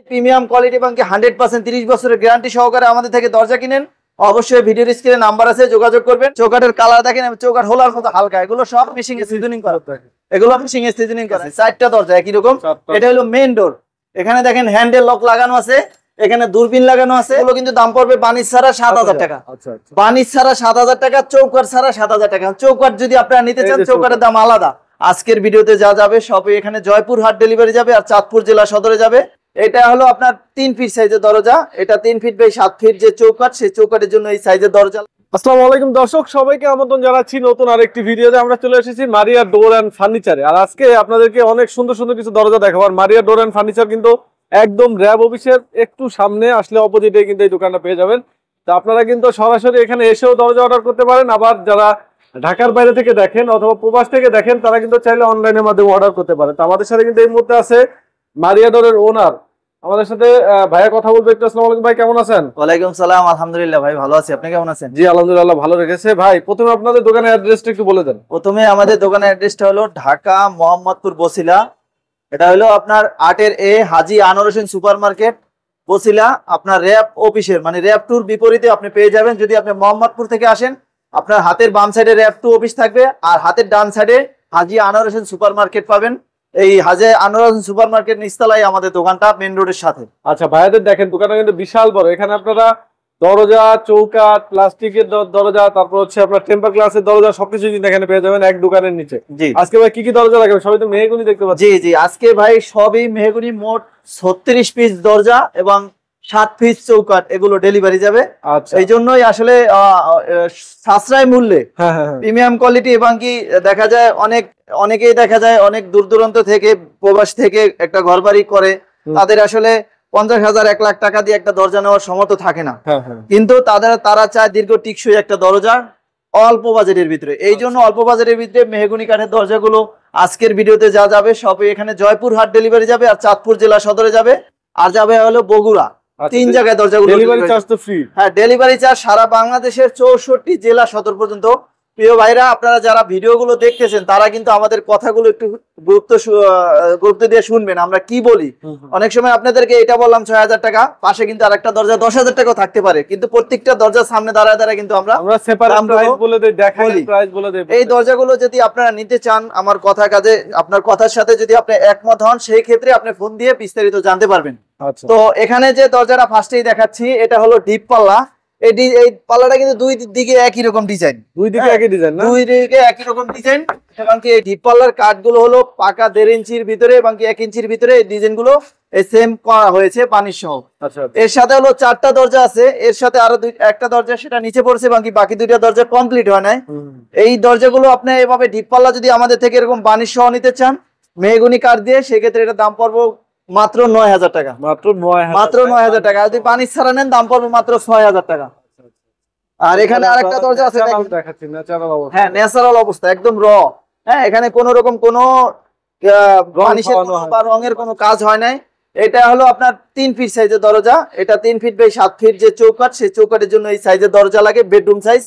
Premium quality এবং 100% 30 বছরের guarantee সহকারে আমাদের থেকে দরজা কিনেন, অবশ্যই ভিডিওর স্ক্রিনে নাম্বার আছে, যোগাযোগ করবেন। চৌকাঠের কালার দেখেন, চৌকাঠ হোলার মতো হালকা, এগুলো সব মেশিং এ সিজনিং করা, এগুলো মেশিং এ সিজনিং করা। চারটা দরজা একই রকম, এটা হলো মেইন ডোর। এখানে দেখেন হ্যান্ডেল লক লাগানো আছে, এখানে দূরবীন লাগানো আছে। এগুলো কিন্তু দাম পড়বে বানিশ ছাড়া 7000 টাকা। বানিশ ছাড়া 7000 টাকা, চৌকাঠ ছাড়া 7000 টাকা। চৌকাঠ যদি আপনারা নিতে চান, চৌকাঠের দাম আলাদা। আজকের ভিডিওতে যা যাবে সবই এখানে জয়পুর হাট ডেলিভারি যাবে আর চাঁদপুর জেলা সদরে যাবে। এটা হলো আপনার 3 ফিট সাইজের দরজা, এটা 3 ফিট বাই 7 ফিট যে চৌকাঠ, সেই চৌকাঠের জন্য এই সাইজের দরজা। আসসালামু আলাইকুম দর্শক, সবাইকে আমন্ত্রণ জানাচ্ছি নতুন আরেকটি ভিডিওতে। আমরা চলে এসেছি মারিয়া ডোর এন্ড ফার্নিচারে। আর আজকে আপনাদেরকে অনেক সুন্দর সুন্দর কিছু দরজা দেখাবো। আর মারিয়া ডোর এন্ড ফার্নিচার কিন্তু একদম র্যাব অফিসের একটু সামনে আসলে অপোজিটে কিন্তু এই দোকানটা পেয়ে যাবেন। তো আপনারা কিন্তু সরাসরি এখানে এসেও দরজা অর্ডার করতে পারেন। আবার যারা ঢাকার বাইরে থেকে দেখেন অথবা প্রবাস থেকে দেখেন, তারা কিন্তু চাইলে অনলাইনের মাধ্যমে অর্ডার করতে পারেন। তো আমাদের সাথে কিন্তু এই মুহূর্তে আছে মারিয়া ডোরের ওনার, আমাদের সাথে ভাইয়া কথা বলবো একটু। আসসালামু আলাইকুম ভাই, কেমন আছেন? ওয়ালাইকুম সালাম, আলহামদুলিল্লাহ ভাই ভালো আছি, আপনি কেমন আছেন? জি আলহামদুলিল্লাহ ভালো রেখেছে। ভাই প্রথমে আপনাদের দোকানের অ্যাড্রেসটা একটু বলে দেন। প্রথমে আমাদের দোকানের অ্যাড্রেসটা হলো ঢাকা মোহাম্মদপুর বসিলা। এটা হলো আপনার 8 এ হাজী আনোয়ার হোসেন সুপার মার্কেট বসিলা। আপনার র্যাব অফিসের মানে র্যাব টুর বিপরীতে আপনি পেয়ে যাবেন। যদি আপনি মোহাম্মদপুর থেকে আসেন, আপনার হাতের বাম সাইডে র্যাব টু অফিস থাকবে আর হাতের ডান সাইডে হাজী আনোয়ার হোসেন সুপার মার্কেট পাবেন। এই হাজী আনোয়ার হোসেন সুপার মার্কেট নিচতলায় আমাদের দোকানটা, মেইন রোডের সাথে। আচ্ছা ভাইয়াদের দেখেন দোকানটা কিন্তু বিশাল বড়। এখানে আপনারা দরজা, চৌকাঠ, প্লাস্টিকের দরজা, তারপর হচ্ছে আপনার টেম্পার গ্লাসের দরজা, সবকিছু কিন্তু এখানে পেয়ে যাবেন এক দোকানের নিচে। জি আজকে ভাই কি কি দরজা লাগাবে? সবই তো মেহগনি দেখতে পাচ্ছি। জি জি, আজকে ভাই সবই মেহগনি, মোট 36 পিস দরজা এবং 7 পিস চৌকাঠ, এগুলো ডেলিভারি যাবে। আচ্ছা, এই জন্যই আসলে সাশ্রয় মূল্যে প্রিমিয়াম কোয়ালিটি। এবং কি দেখা যায় অনেকেই দেখা যায় অনেক দূর দূরান্ত থেকে, প্রবাস থেকে একটা ঘরবাড়ি করে, তাদের আসলে 50,000 1 লাখ টাকা দিয়ে একটা দরজা নেওয়ার সমর্থ থাকে না। কিন্তু তারা চায় দীর্ঘ টিকসই একটা দরজা অল্প বাজেটের ভিতরে। এই জন্য অল্প বাজেটের ভিতরে মেহগনি কাঠের দরজাগুলো আজকের ভিডিওতে যা যাবে সবই এখানে জয়পুর হাট ডেলিভারি যাবে আর চাঁদপুর জেলা সদরে যাবে, আর যাবে হলো বগুড়া। 3 জায়গায় দরজাগুলো ডেলিভারি চার্জ তো ফ্রি। হ্যাঁ, ডেলিভারি চার্জ সারা বাংলাদেশের 64 জেলা সদর পর্যন্ত। প্রিয় ভাইরা, আপনারা যারা ভিডিওগুলো দেখতেছেন তারা কিন্তু আমাদের কথাগুলো একটু গুরুত্ব দিয়ে শুনবেন আমরা কি বলি। অনেক সময় আপনাদেরকে এটা বললাম 6000 টাকা, পাশে কিন্তু আরেকটা দরজা 10,000 টাকাও থাকতে পারে, কিন্তু প্রত্যেকটা দরজার সামনে দাঁড়ায় দাঁড়ায় কিন্তু আমরা সেপারেট প্রাইস বলে দেই, দেখাই প্রাইস বলে দেই। এই দরজাগুলো যদি আপনারা নিতে চান, আমার কথা কাজে আপনার কথার সাথে যদি আপনি একমত হন, সেই ক্ষেত্রে আপনি ফোন দিয়ে বিস্তারিত জানতে পারবেন। তো এখানে যে দরজাটা ফার্স্টেই দেখাচ্ছি, এটা হলো ডিপ পাল্লা। এই পাল্লাটা কিন্তু দুই দিকে একই রকম ডিজাইন, দুই দিকে একই ডিজাইন না? দুই দিকে একই রকম ডিজাইন। এবং কি এই ডিপ পাল্লার কাঠগুলো হলো পাকা 1.5 ইঞ্চির ভিতরে এবং কি 1 ইঞ্চির ভিতরে এই ডিজাইনগুলো সেম করা হয়েছে পানির সহ। আচ্ছা, এর সাথে হলো 4টা দরজা আছে, এর সাথে আরো একটা দরজা সেটা নিচে পড়ছে, বাকি 2টা দরজা কমপ্লিট হয় নাই। এই দরজাগুলো আপনি এভাবে ডিপ পাল্লা যদি আমাদের থেকে এরকম বানিশ সহ নিতে চান মেহগনি কাঠ দিয়ে, সেক্ষেত্রে এটা দাম পড়বে মাত্র 9000 টাকা। মাত্র 9000 টাকা। যদি বানিশ ছাড়া নেন দাম পড়বে মাত্র 6000 টাকা। আর এখানে আরেকটা দরজা আছে, দেখাচ্ছি ন্যাচারাল অবস্থা। হ্যাঁ, ন্যাচারাল অবস্থা, একদম র। হ্যাঁ, এখানে কোনো রকম কোনো রঙের কোনো কাজ হয় নাই। এটা হলো আপনার 3 ফিট সাইজের দরজা, এটা 3 ফিট বাই 7 ফিট যে চৌকাঠ, সেই চৌকাঠের জন্য এই সাইজের দরজা লাগে, বেডরুম সাইজ।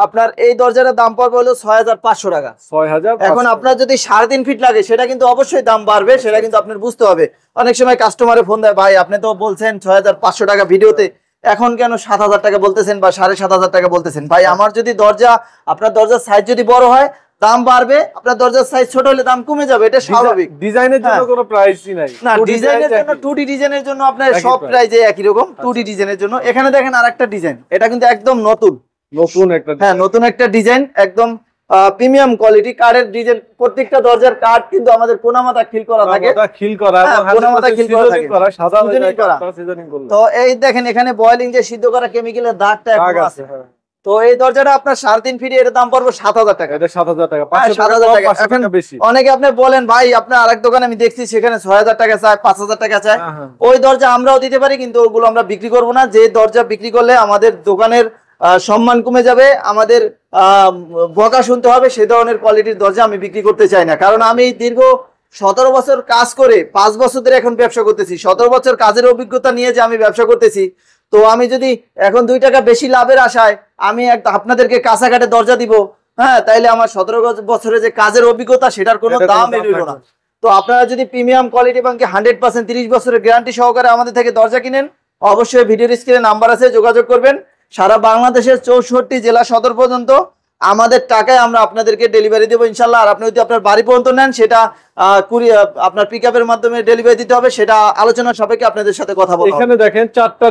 আপনার এই দরজাটার দাম পড়বে হলো 6500 টাকা। 6500। এখন আপনার যদি 3.5 ফিট লাগে সেটা কিন্তু অবশ্যই দাম বাড়বে, সেটা কিন্তু আপনার বুঝতে হবে। অনেক সময় কাস্টমারে ফোন দেয়, ভাই আপনি তো বলছেন 6500 টাকা ভিডিওতে, এখন কেন 7000 টাকা বলতেছেন বা 7500 টাকা বলতেছেন? ভাই, আমার যদি আপনার দরজার সাইজ যদি বড় হয় দাম বাড়বে, আপনার দরজার সাইজ ছোট হলে দাম কমে যাবে, এটা স্বাভাবিক। ডিজাইনের জন্য কোনো প্রাইসই নাই না, ডিজাইনের জন্য 2D ডিজাইনের জন্য আপনার সব প্রাইসে একই রকম। 2D ডিজাইনের জন্য এখানে দেখেন আরেকটা ডিজাইন, এটা কিন্তু একদম নতুন একটা, হ্যাঁ নতুন একটা ডিজাইন, একদম প্রিমিয়াম কোয়ালিটি কাঠের ডিজাইন। প্রত্যেকটা দরজার কাঠ কিন্তু আমাদের কোনামাথা খিল করা থাকে, তো এই দেখেন এখানে বয়েলিং যে সিদ্ধ করা কেমিক্যালের দাগটা এখন আছে। তো এই দরজাটা আপনার 3.5 ফিট, এর দাম পড়বে 7000 টাকা। এটা 7000 টাকা, 7000 টাকা। এখন অনেকে আপনি বলেন, ভাই আপনার আরেক দোকানে আমি দেখছি সেখানে 6000 টাকা চায়, 5000 টাকা চায়। ওই দরজা আমরাও দিতে পারি, কিন্তু ওগুলো আমরা বিক্রি করব না। যে দরজা বিক্রি করলে আমাদের দোকানের সম্মান কমে যাবে, আমাদের বকা শুনতে হবে, সেই ধরনের কোয়ালিটির দরজা আমি বিক্রি করতে চাই না। কারণ আমি দীর্ঘ 17 বছর কাজ করে 5 বছর ধরে এখন ব্যবসা করতেছি। 17 বছর কাজের অভিজ্ঞতা নিয়ে যে আমি ব্যবসা করতেছি, তো আমি যদি এখন 2 টাকা বেশি লাভের আশায় আমি আপনাদেরকে কাঁচাকাঠে দরজা দিব, হ্যাঁ, তাইলে আমার 17 বছরের যে কাজের অভিজ্ঞতা সেটার কোনো দাম এলো না। তো আপনারা যদি প্রিমিয়াম কোয়ালিটি এবং 100% 30 বছরের গ্যারান্টি সহকারে আমাদের থেকে দরজা কিনেন, অবশ্যই ভিডিওর স্ক্রিনে নাম্বার আছে, যোগাযোগ করবেন। সারা বাংলাদেশের 64 জেলা সদর পর্যন্ত আমাদের টাকায় আমরা আপনাদেরকে ডেলিভারি দেবো ইনশাল্লাহ। আর আপনি যদি আপনার বাড়ি পর্যন্ত নেন, সেটা আপনার পিকআপের মাধ্যমে ডেলিভারি দিতে হবে, সেটা আলোচনার সাপেক্ষে আপনাদের সাথে কথা বলবো। এখানে দেখেন চারটা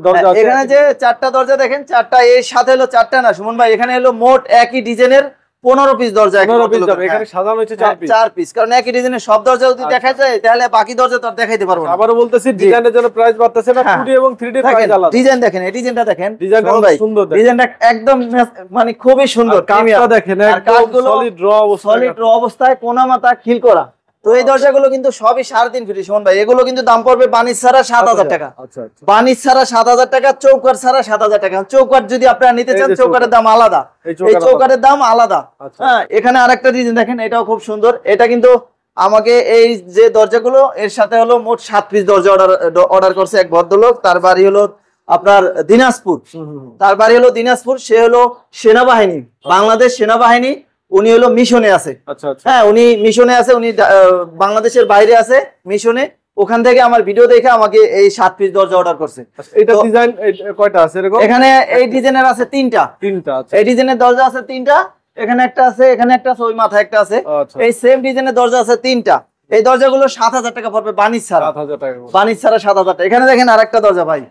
দরজা আছে। এখানে যে চারটা দরজা দেখেন, চারটা এর সাথে হলো চারটা না সুমন ভাই, এখানে হলো মোট একই ডিজাইনের 15 পিস দরজা। এখানে সাজানো হয়েছে 4 পিস, কারণ একই ডিজাইনের সব দরজা যদি দেখা যায় তাহলে বাকি দরজা তো আর দেখাইতে পারবো না। আবারও বলতেছি, ডিজাইনের জন্য প্রাইস বাড়তেছে না, 2D এবং 3D প্রাইস আলাদা। ডিজাইন দেখেন, এই ডিজাইনটা দেখেন, ডিজাইনটা সুন্দর, ডিজাইনটা একদম মানে খুবই সুন্দর। কাঠটা দেখেন একদম সলিড র অবস্থায়, কোনা মাথা খিল করা। তো এই দরজাগুলো কিন্তু সবই 3.5 ফিট সুমন ভাই। এগুলো কিন্তু দাম পড়বে বানিশ ছাড়া 7,000 টাকা। বানিশ ছাড়া 7,000 টাকা, চৌকাট ছাড়া 7,000 টাকা। চৌকাট যদি আপনারা নিতে চান, চৌকাটের দাম আলাদা, এই চৌকাটের দাম আলাদা। হ্যাঁ, এখানে আরেকটা ডিজাইন দেখেন, এটাও খুব সুন্দর। এটা কিন্তু আমাকে এই যে দরজাগুলো এর সাথে হলো মোট 7 পিস দরজা অর্ডার করছে এক ভদ্রলোক। তার বাড়ি হলো আপনার দিনাজপুর। তার বাড়ি হলো দিনাজপুর। সে হলো সেনাবাহিনী, বাংলাদেশ সেনাবাহিনী। উনি হলো মিশনে আছে। হ্যাঁ, উনি মিশনে আছে, উনি বাংলাদেশের বাইরে আছে মিশনে। ওখান থেকে আমার ভিডিও দেখে আমাকে এই 7 পিস দরজা অর্ডার করছে। এটা ডিজাইন কয়টা আছে এরকম? এখানে এই ডিজাইনের আছে তিনটা। আচ্ছা, এই ডিজাইনের দরজা আছে তিনটা। এখানে একটা আছে, এখানে একটা আছে, ওই মাথায় একটা আছে। এই সেম ডিজাইনের দরজা আছে তিনটা। এই দরজাগুলো 7,000 টাকা পড়বে বানিশ ছাড়া। 7,000 টাকা, বানিশ ছাড়া 7,000 টাকা। এখানে দেখেন আরেকটা দরজা ভাই,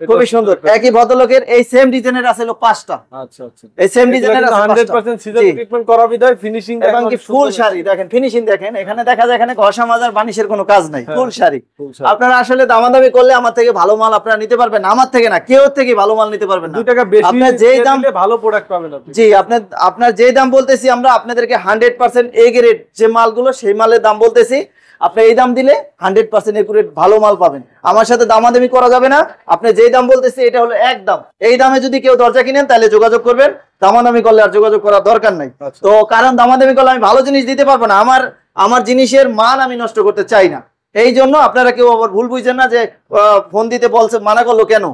খুবই সুন্দর। একই ভদ্রলোকের এই সেম ডিজাইনের আছে 5টা। আচ্ছা আচ্ছা, এই সেম ডিজাইনের আছে 100% সিজন ট্রিটমেন্ট করা বিদায় ফিনিশিং এবং কি ফুল শাড়ি দেখেন, ফিনিশিং দেখেন। এখানে দেখা যায় এখানে ঘষা মাজার বানিশের কোনো কাজ নাই, ফুল শাড়ি। আপনারা আসলে দামাদামি করলে আমার থেকে ভালো মাল আপনারা নিতে পারবেন, আমার থেকে না, কেউ থেকে ভালো মাল নিতে পারবেন না। 2 টাকা বেশি আপনার যেই দাম, ভালো প্রোডাক্ট পাবেন আপনি। জি, আপনার যেই দাম বলতেছি আমরা আপনাদেরকে 100% এ গ্রেড যে মালগুলো, সেই মালের দাম বলতেছি। আপনি এই দাম দিলে 100% একুরেট ভালো মাল পাবেন। আমার সাথে দামাদামি করা যাবে না। আপনি যেই দাম বলতেছি এটা হলো এক দাম। এই দামে যদি কেউ দরজা কিনেন তাহলে যোগাযোগ করবেন, দামাদামি করলে আর যোগাযোগ করার দরকার নাই। তো কারণ দামাদামি করলে আমি ভালো জিনিস দিতে পারবো না, আমার জিনিসের মান আমি নষ্ট করতে চাই না। এই জন্য আপনারা কেউ আবার ভুল বুঝছেন না যে ফোন দিতে বলছে, মানা করলো কেন।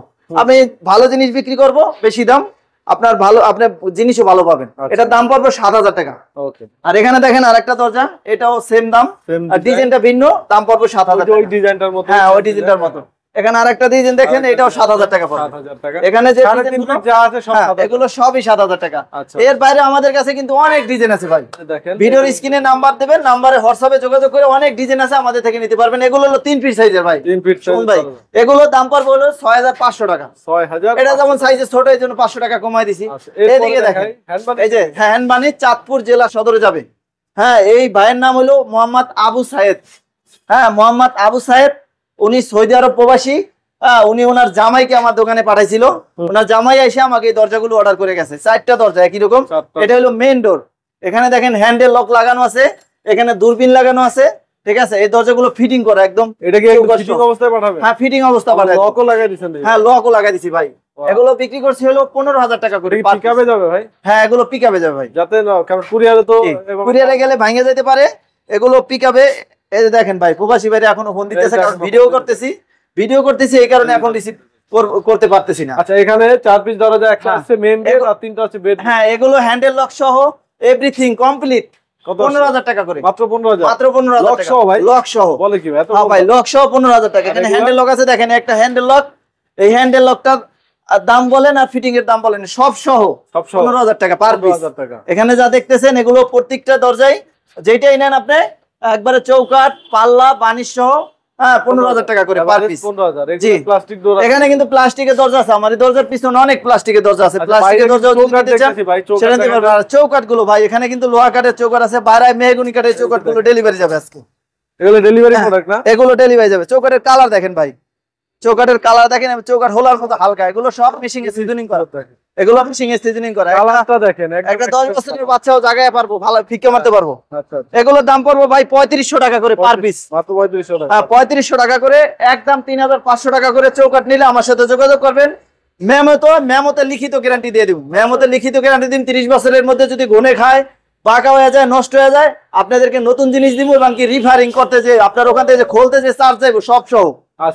আমি ভালো জিনিস বিক্রি করব, বেশি দাম, আপনার ভালো, আপনি জিনিসও ভালো পাবেন। এটার দাম পড়বে 7,000 টাকা। আর এখানে দেখেন আরেকটা দরজা, এটাও সেম দাম, আর ডিজাইনটা ভিন্ন, দাম পড়বে 7,000 টাকা। ওই ডিজাইনটার মতো, হ্যাঁ, ওই ডিজাইনটার মতো। এখানে আরেকটা ডিজাইন দেখেন, এটাও 7,000 টাকা পড়বে। এখানে যে ডিজাইনগুলো যা আছে সব এগুলো সবই 7,000 টাকা। এর বাইরে আমাদের কাছে কিন্তু অনেক ডিজাইন আছে ভাই। দেখেন, ভিডিওর স্ক্রিনে নাম্বার দেবেন, নাম্বারে হোয়াটসঅ্যাপে যোগাযোগ করে অনেক ডিজাইন আছে, আমাদের থেকে নিতে পারবেন। এগুলো হলো 3 ফিট সাইজের ভাই, 3 ফিট সাইজ ভাই। এগুলোর দাম পড়বে হলো 6,500 টাকা। 6,000। এটা যেমন সাইজে ছোট, এই জন্য 500 টাকা কমাই দিছি। এদিকে দেখেন, এই যে হ্যান্ডবানি চাঁদপুর জেলা সদরে যাবে। হ্যাঁ, এই ভাইয়ের নাম হলো মোহাম্মদ আবু সাইদ। হ্যাঁ, মোহাম্মদ আবু সাইদ, উনি সৌদি আরব প্রবাসী। উনি ওনার জামাইকে আমার দোকানে পাঠাইছিল। ওনার জামাই এসে আমাকে এই দরজাগুলো অর্ডার করে গেছে, 4টা দরজা একই রকম। এটা হলো মেইন ডোর। এখানে দেখেন হ্যান্ডেল লক লাগানো আছে, এখানে দূরবীন লাগানো আছে, ঠিক আছে। এই দরজাগুলো ফিটিং করা একদম। এটা কি ফিটিং অবস্থায় পাঠাবে? হ্যাঁ, ফিটিং অবস্থা পাঠাবে। লকও লাগাই দিবেন? হ্যাঁ, লকও লাগাই দিছি ভাই। এগুলো বিক্রি করছি হলো 15,000 টাকা করে। পিকআপে যাবে ভাই? হ্যাঁ, এগুলো পিকআপে যাবে ভাই। যাতে না, কারণ কুরিয়ারে তো, কুরিয়ারে গেলে ভাঙে যেতে পারে। এগুলো পিকআপে, এই যে দেখেন ভাই, প্রবাসী ভাইরা এখনো ফোন দিতেছে, কারণ ভিডিও করতেছি এই কারণে এখন রিসিভ করতে পারতেছি না। আচ্ছা, এখানে 4 পিস দরজা, একটা আছে মেইন গেট আর 3টা আছে বেড। হ্যাঁ, এগুলো হ্যান্ডেল লক সহ এভরিথিং কমপ্লিট 15,000 টাকা করে। মাত্র 15,000? মাত্র 15,000 লক সহ ভাই? লক সহ। বলে কি ভাই? হ্যাঁ ভাই, লক সহ 15,000 টাকা। এখানে হ্যান্ডেল লক আছে, দেখেন একটা হ্যান্ডেল লক। এই হ্যান্ডেল লকটা দাম বলেন আর ফিটিং এর দাম বলেন, সব সহ 15,000 টাকা পার পিস। এখানে যা দেখতেছেন এগুলো প্রত্যেকটা দরজায় যেটাই নেন আপনি, একবারে চৌকাট, পাল্লা, বানিশ সহ 15,000 টাকা করে পার পিস। 15,000। প্লাস্টিক ডোর, এখানে কিন্তু প্লাস্টিকের দরজা আছে। আমার দরজার পিছনে অনেক প্লাস্টিকের দরজা আছে। প্লাস্টিকের দরজা চৌকাট গুলো ভাই, এখানে কিন্তু লোহা কাঠের চৌকাট আছে, বাইরে মেহগনি কাঠের চৌকাট গুলো ডেলিভারি যাবে আজকে। এগুলো ডেলিভারি প্রোডাক্ট না? এগুলো ডেলিভারি যাবে। চৌকাটের কালার দেখেন ভাই, চৌকাটের কালার দেখেন, চৌকাট হোলার মতো হালকা। এগুলো সব মেশিং এ সিজনিং করা, এগুলো মেশিং এ সিজনিং করা। কালারটা দেখেন, একটা 10 বছরের বাচ্চাও জায়গায় পারবো, ভালো ফিকে মারতে পারবো। এগুলোর দাম পড়বে ভাই 3500 টাকা করে পার পিস। মাত্র 3500 টাকা? হ্যাঁ, 3500 টাকা করে, একদম 3,500 টাকা করে। চৌকাট নিলে আমার সাথে যোগাযোগ করবেন। মেমোতে লিখিত গ্যারান্টি দিয়ে দিব। মেমোতে লিখিত গ্যারান্টি দিন, 30 বছরের মধ্যে যদি ঘুনে খায়, বাঁকা হয়ে যায়, নষ্ট হয়ে যায়, আপনাদেরকে নতুন জিনিস দিব। এবং কি রিফারিং করতে, যে আপনার ওখান থেকে যে খুলতে যে চার্জ যাইব, সব সহ।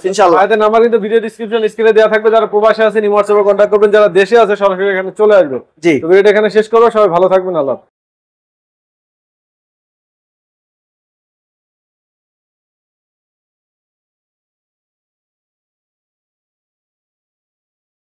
ইনশাআল্লাহ। ভাইদের নাম্বার কিন্তু ভিডিও ডেসক্রিপশন স্ক্রিনে দেওয়া থাকবে। যারা প্রবাসে আছেন হোয়াটসঅ্যাপে কন্ট্যাক্ট করবেন, যারা দেশে আছে সরাসরি এখানে চলে আসবে। জি, তো ভিডিওটা এখানে শেষ করব। সবাই ভালো থাকবেন। আল্লাহ।